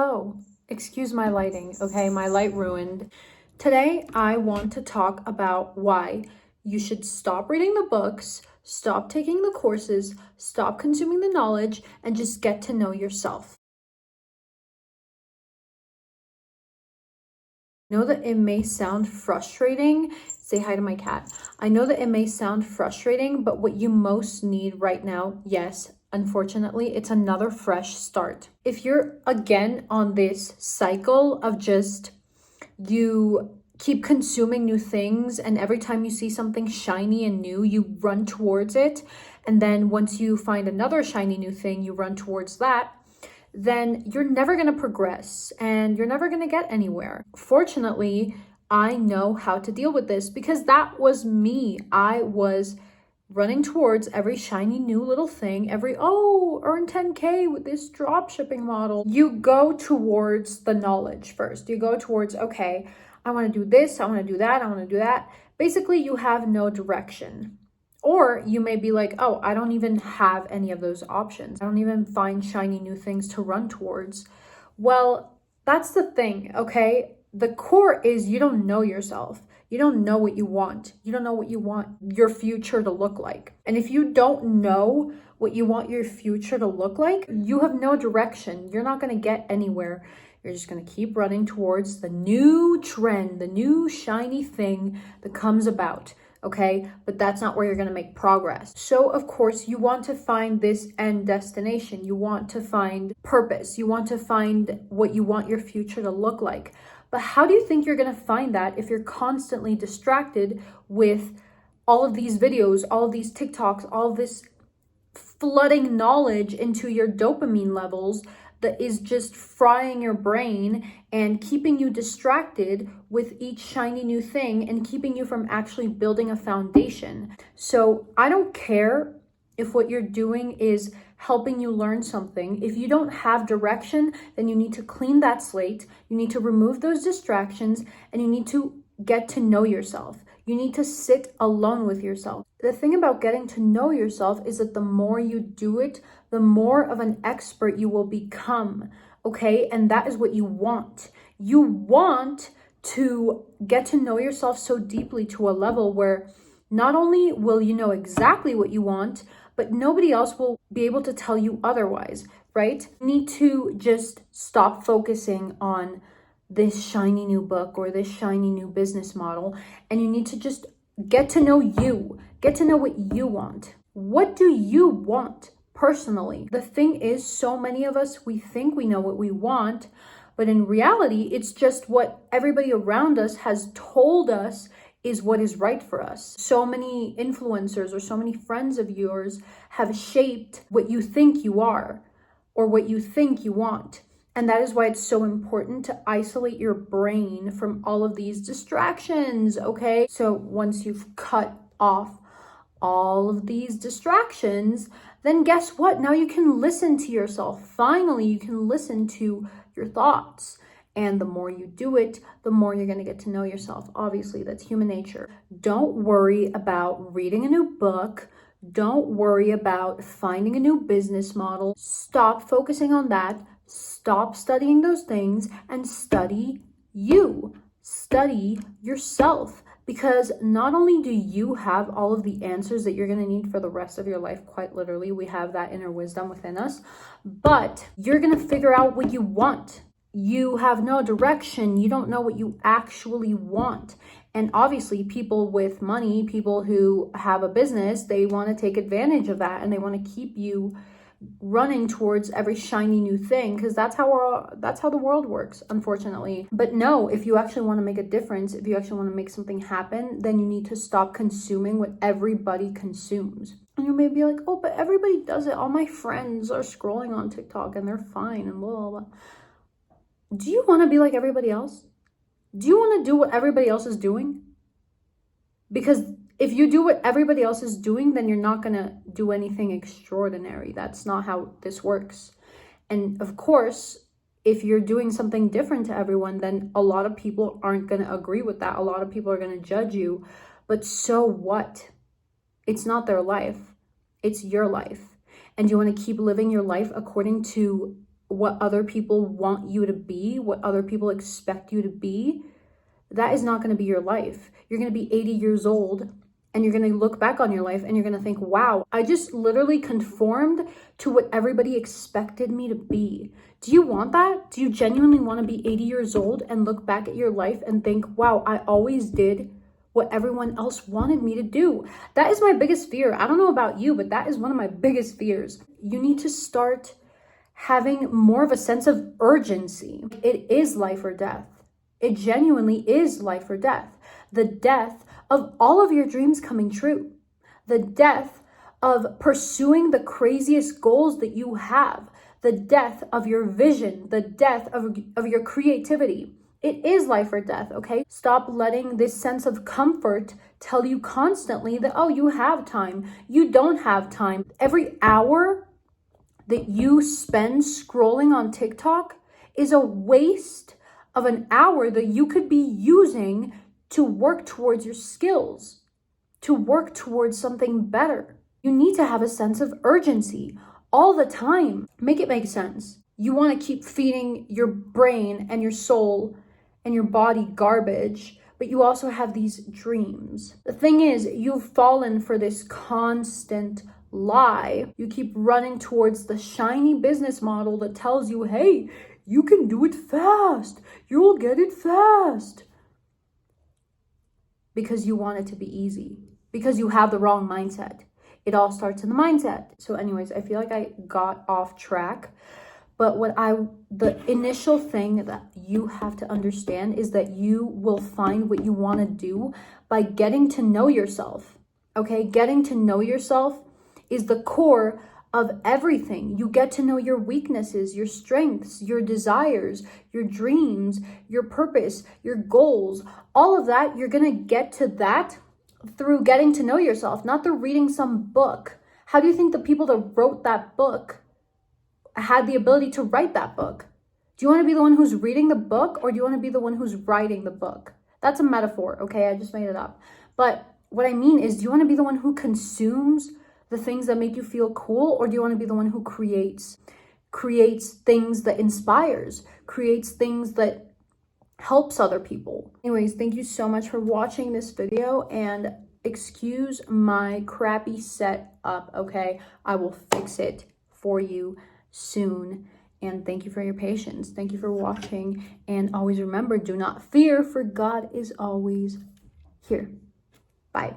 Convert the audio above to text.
Hello. Excuse my lighting, okay? My light ruined. Today, I want to talk about why you should stop reading the books, stop taking the courses, stop consuming the knowledge, and just get to know yourself. I know that it may sound frustrating. Say hi to my cat. I know that it may sound frustrating, but what you most need right now, yes, unfortunately, it's another fresh start. If you're again on this cycle of just you keep consuming new things, and every time you see something shiny and new, you run towards it, and then once you find another shiny new thing, you run towards that, then you're never going to progress and you're never going to get anywhere. Fortunately, I know how to deal with this because that was me. I was running towards every shiny new little thing, earn 10K with this drop shipping model. You go towards the knowledge first. You go towards, okay, I want to do this, I want to do that, I want to do that. Basically, you have no direction. Or you may be like, oh, I don't even have any of those options. I don't even find shiny new things to run towards. Well, that's the thing, okay? The core is you don't know yourself. You don't know what you want. You don't know what you want your future to look like. And if you don't know what you want your future to look like, you have no direction. You're not going to get anywhere. You're just going to keep running towards the new trend, the new shiny thing that comes about. Okay, but that's not where you're going to make progress. So of course you want to find this end destination. You want to find purpose. You want to find what you want your future to look like. But how do you think you're going to find that if you're constantly distracted with all of these videos, all of these TikToks, all of this flooding knowledge into your dopamine levels that is just frying your brain and keeping you distracted with each shiny new thing and keeping you from actually building a foundation? So I don't care if what you're doing is helping you learn something. If you don't have direction, then you need to clean that slate. You need to remove those distractions and you need to get to know yourself. You need to sit alone with yourself. The thing about getting to know yourself is that the more you do it, the more of an expert you will become, okay? And that is what you want. You want to get to know yourself so deeply to a level where not only will you know exactly what you want, but nobody else will be able to tell you otherwise, right? You need to just stop focusing on this shiny new book or this shiny new business model, and you need to just get to know you, get to know what you want. What do you want personally? The thing is, so many of us, we think we know what we want, but in reality, it's just what everybody around us has told us is what is right for us. So many influencers or so many friends of yours have shaped what you think you are or what you think you want. And that is why it's so important to isolate your brain from all of these distractions, okay? So once you've cut off all of these distractions, then guess what? Now you can listen to yourself. Finally, you can listen to your thoughts. And the more you do it, the more you're going to get to know yourself. Obviously, that's human nature. Don't worry about reading a new book. Don't worry about finding a new business model. Stop focusing on that. Stop studying those things and study you. Study yourself. Because not only do you have all of the answers that you're going to need for the rest of your life, quite literally, we have that inner wisdom within us, but you're going to figure out what you want. You have no direction. You don't know what you actually want. And obviously, people with money, people who have a business, they want to take advantage of that and they want to keep you running towards every shiny new thing because that's how the world works, unfortunately. But no, if you actually want to make a difference, if you actually want to make something happen, then you need to stop consuming what everybody consumes. And you may be like, oh, but everybody does it. All my friends are scrolling on TikTok and they're fine and blah, blah, blah. Do you want to be like everybody else? Do you want to do what everybody else is doing? Because if you do what everybody else is doing, then you're not going to do anything extraordinary. That's not how this works. And of course, if you're doing something different to everyone, then a lot of people aren't going to agree with that. A lot of people are going to judge you. But so what? It's not their life. It's your life. And you want to keep living your life according to what other people want you to be, what other people expect you to be, that is not going to be your life. You're going to be 80 years old and you're going to look back on your life and you're going to think, wow, I just literally conformed to what everybody expected me to be. Do you want that? Do you genuinely want to be 80 years old and look back at your life and think, wow, I always did what everyone else wanted me to do? That is my biggest fear. I don't know about you, but that is one of my biggest fears. You need to start having more of a sense of urgency. It is life or death. It genuinely is life or death. The death of all of your dreams coming true. The death of pursuing the craziest goals that you have. The death of your vision. The death of your creativity. It is life or death, okay? Stop letting this sense of comfort tell you constantly that, oh, you have time. You don't have time. Every hour that you spend scrolling on TikTok is a waste of an hour that you could be using to work towards your skills, to work towards something better. You need to have a sense of urgency all the time. Make it make sense. You want to keep feeding your brain and your soul and your body garbage, but you also have these dreams. The thing is, you've fallen for this constant lie. You keep running towards the shiny business model that tells you, hey, you can do it fast. You'll get it fast. Because you want it to be easy. Because you have the wrong mindset. It all starts in the mindset. So anyways, I feel like I got off track. But the initial thing that you have to understand is that you will find what you want to do by getting to know yourself. Okay? Getting to know yourself is the core of everything. You get to know your weaknesses, your strengths, your desires, your dreams, your purpose, your goals. All of that, you're going to get to that through getting to know yourself, not through reading some book. How do you think the people that wrote that book had the ability to write that book? Do you want to be the one who's reading the book, or do you want to be the one who's writing the book? That's a metaphor, okay? I just made it up. But what I mean is, do you want to be the one who consumes the things that make you feel cool, or do you want to be the one who creates things that inspires, creates things that helps other people? Anyways, thank you so much for watching this video, and excuse my crappy setup, okay? I will fix it for you soon. And thank you for your patience. Thank you for watching. And always remember, do not fear, for God is always here. Bye.